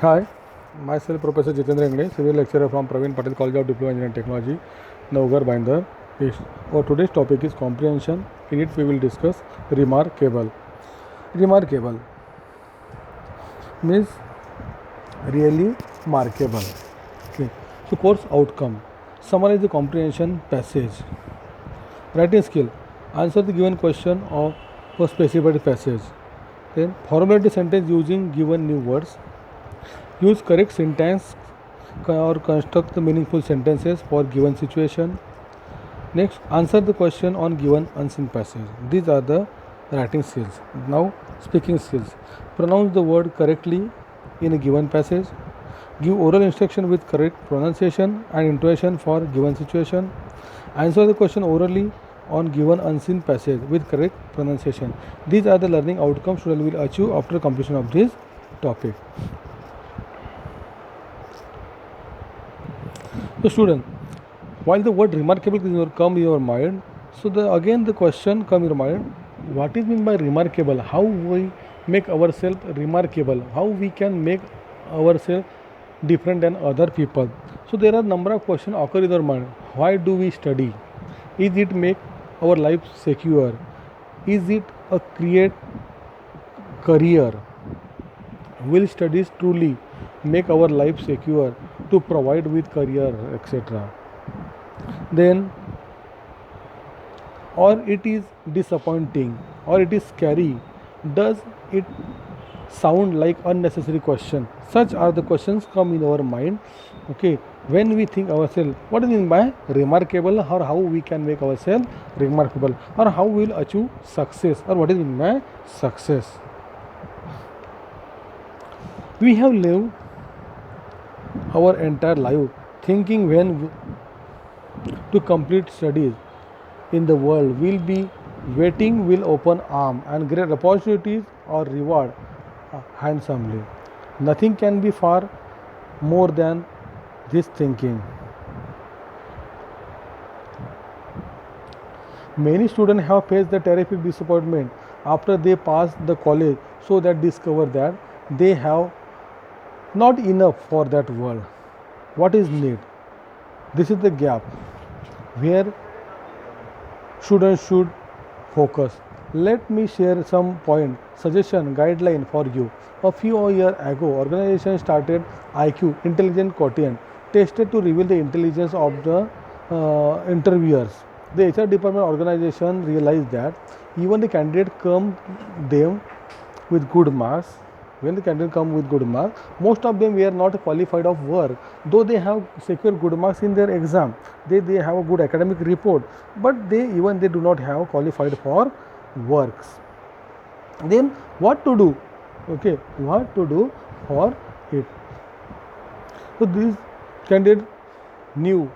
Hi, myself Professor Jitendra English, civil lecturer from Praveen Patel College of Diploma Engineering Technology, Naugar, Binder. Our today's topic is comprehension. In it, we will discuss remarkable. Remarkable means really markable. Okay. So, course outcome. Summarize the comprehension passage. Writing skill. Answer the given question of a specified passage. Then formulate the sentence using given new words. Use correct syntax or construct the meaningful sentences for given situation. Next, answer the question on given unseen passage. These are the writing skills. Now, speaking skills. Pronounce the word correctly in a given passage. Give oral instruction with correct pronunciation and intonation for given situation. Answer the question orally on given unseen passage with correct pronunciation. These are the learning outcomes student will achieve after completion of this topic. So student, while the word remarkable come in your mind, so again the question come in your mind, what is meant by remarkable? How we make ourselves remarkable? How we can make ourselves different than other people? So there are number of questions occur in your mind. Why do we study? Is it make our life secure? Is it a create career? Will studies truly make our life secure to provide with career, etc.? Then, or it is disappointing, or it is scary? Does it sound like unnecessary question? Such are the questions come in our mind. Okay, when we think ourselves, what is mean by remarkable, or how we can make ourselves remarkable, or how we will achieve success, or what is mean by success? We have lived our entire life thinking when to complete studies in the world will be waiting will open arm and great opportunities or reward handsomely. Nothing can be far more than this thinking. Many students have faced the terrific disappointment after they pass the college, so that discover that they have not enough for that world. What is need? This is the gap where students should focus. Let me share some point, suggestion, guideline for you. A few years ago, organization started IQ, intelligent quotient, tested to reveal the intelligence of the interviewers. The HR department organization realized that even the candidate come them with good marks. When the candidate come with good marks, most of them were not qualified of work, though they have secured good marks in their exam. They have a good academic report, but they do not have qualified for works. Then what to do? Okay, what to do for it? So this candidate knew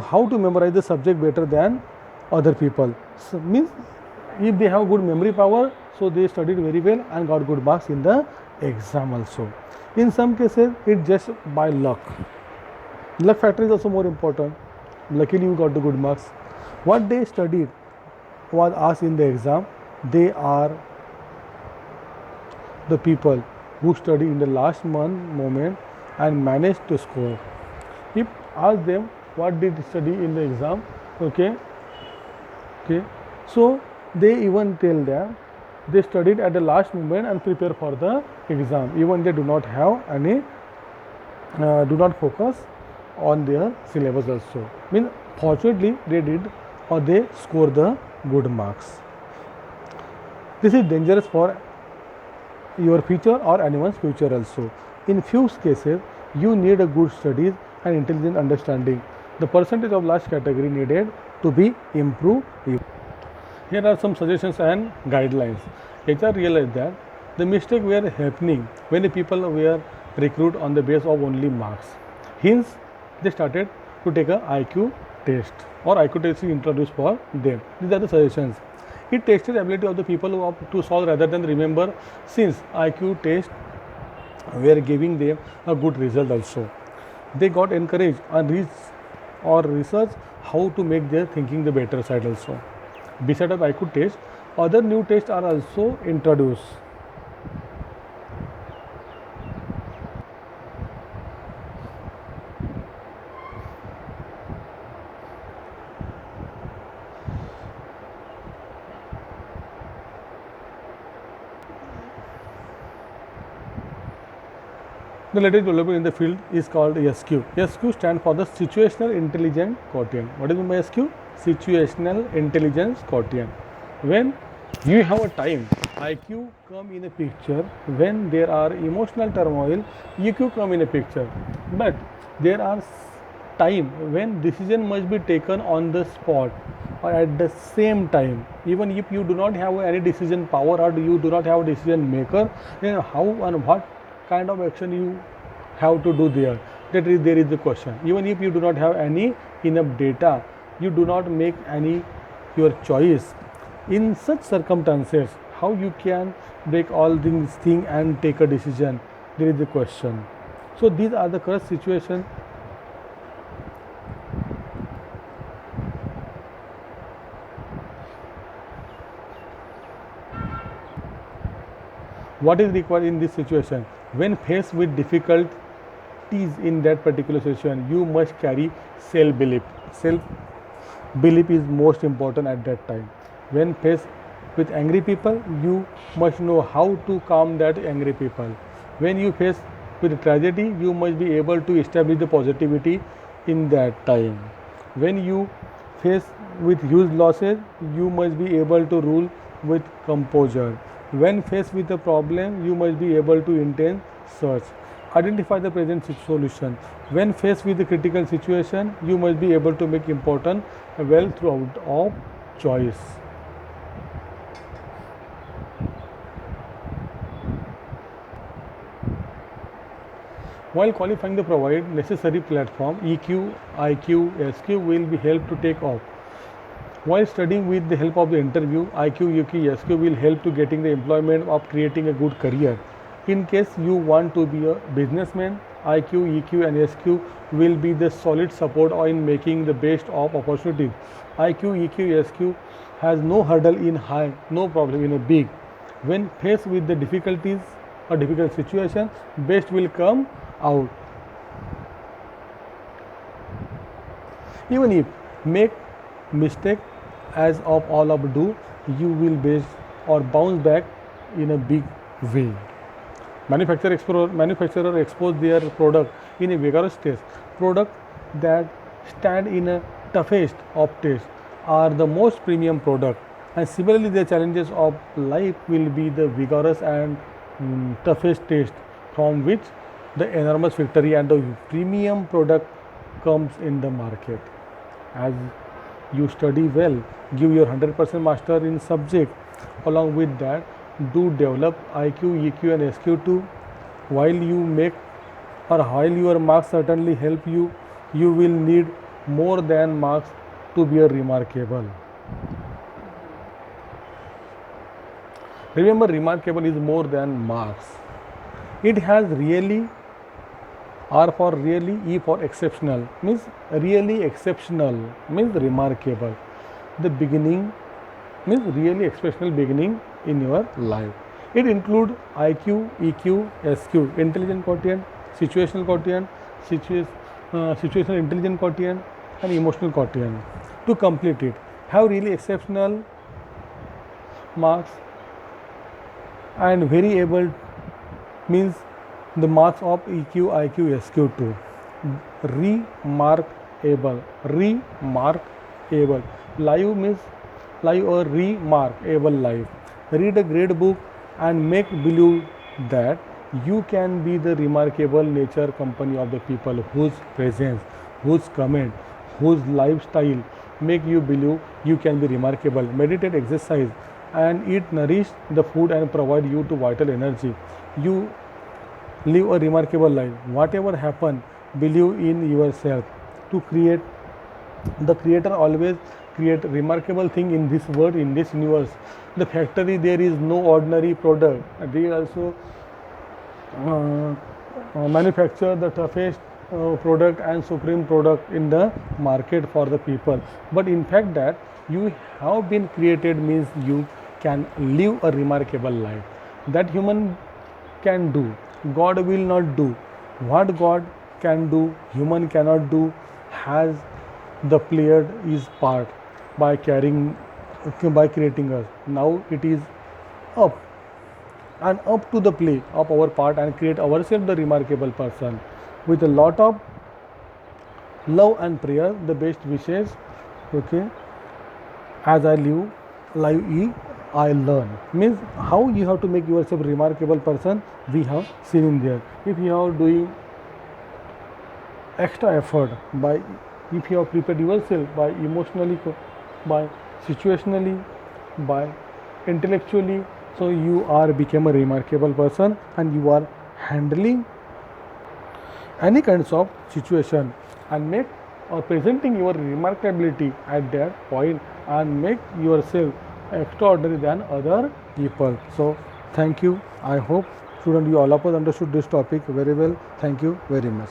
how to memorize the subject better than other people. So means if they have good memory power, so they studied very well and got good marks in the exam also. In some cases, it's just by luck. Luck factor is also more important. Luckily, you got the good marks. What they studied was asked in the exam. They are the people who study in the last moment and managed to score. If ask them what did they study in the exam, okay, so they even tell them they studied at the last moment and prepare for the exam. Even they do not have any, do not focus on their syllabus also. Means fortunately they did or they score the good marks. This is dangerous for your future or anyone's future also. In few cases, you need a good studies and intelligent understanding. The percentage of last category needed to be improved. Here are some suggestions and guidelines. HR realized that the mistake were happening when the people were recruited on the base of only marks. Hence, they started to take a IQ test or IQ test is introduced for them. These are the suggestions. It tested the ability of the people to solve rather than remember, since IQ test were giving them a good result also. They got encouraged and research how to make their thinking the better side also. Besides of IQ test, other new tests are also introduced. The latest development in the field is called SQ. SQ stands for the Situational Intelligence Quotient. What is meant by SQ? Situational Intelligence Quotient. When you have a time, IQ come in a picture. When there are emotional turmoil, EQ come in a picture. But there are time when decision must be taken on the spot or at the same time. Even if you do not have any decision power or you do not have a decision maker, then how and what kind of action you have to do there, there is the question. Even if you do not have any enough data, you do not make any your choice. In such circumstances, how you can break all these things and take a decision, there is the question. So these are the current situation. What is required in this situation? When faced with difficulties in that particular situation, you must carry self belief. Self belief is most important at that time. When faced with angry people, you must know how to calm that angry people. When you face with tragedy, you must be able to establish the positivity in that time. When you face with huge losses, you must be able to rule with composure. When faced with a problem, you must be able to intend search. Identify the present solution. When faced with a critical situation, you must be able to make important well throughout of choice. While qualifying the provide necessary platform, EQ, IQ, SQ will be helped to take off. While studying with the help of the interview, IQ, EQ, SQ will help to getting the employment of creating a good career. In case you want to be a businessman, IQ, EQ and SQ will be the solid support in making the best of opportunities. IQ, EQ, SQ has no hurdle in high, no problem in a big. When faced with the difficulties or difficult situation, best will come out. Even if make mistake as of all of do, you will base or bounce back in a big way. Manufacturer expose their product in a vigorous test. Product that stand in a toughest of tests are the most premium product, and similarly the challenges of life will be the vigorous and toughest test from which the enormous victory and the premium product comes in the market. As you study well, give your 100% master in subject. Along with that, do develop IQ, EQ and SQ too. While you make or while your marks certainly help you, you will need more than marks to be a remarkable. Remember, remarkable is more than marks. It has really, R for really, E for exceptional, means really exceptional, means remarkable. The beginning means really exceptional beginning in your life. It includes IQ, EQ, SQ, intelligent quotient, situational quotient, situational intelligent quotient and emotional quotient. To complete it, have really exceptional marks and very able means the marks of EQ, IQ, SQ too. Remarkable, remarkable. Live means live or remarkable life. Read a great book and make believe that you can be the remarkable nature company of the people whose presence, whose comment, whose lifestyle make you believe you can be remarkable. Meditate, exercise and eat nourish the food and provide you to vital energy. You live a remarkable life. Whatever happen, believe in yourself. To create, the creator always create remarkable thing in this world, in this universe. The factory, there is no ordinary product. They also manufacture the toughest product and supreme product in the market for the people. But in fact that you have been created means you can live a remarkable life. That human can do, God will not do. What God can do, human cannot do, has the played his part by carrying, by creating us. Now it is up and up to the play of our part and create ourselves the remarkable person. With a lot of love and prayer, the best wishes. Okay, as I live I learn. Means how you have to make yourself remarkable person, we have seen in there. If you are doing extra effort by, if you have prepared yourself by emotionally, by situationally, by intellectually, so you are become a remarkable person and you are handling any kinds of situation and make or presenting your remarkability at that point and make yourself extraordinary than other people. So thank you. I hope student you all of us understood this topic very well. Thank you very much.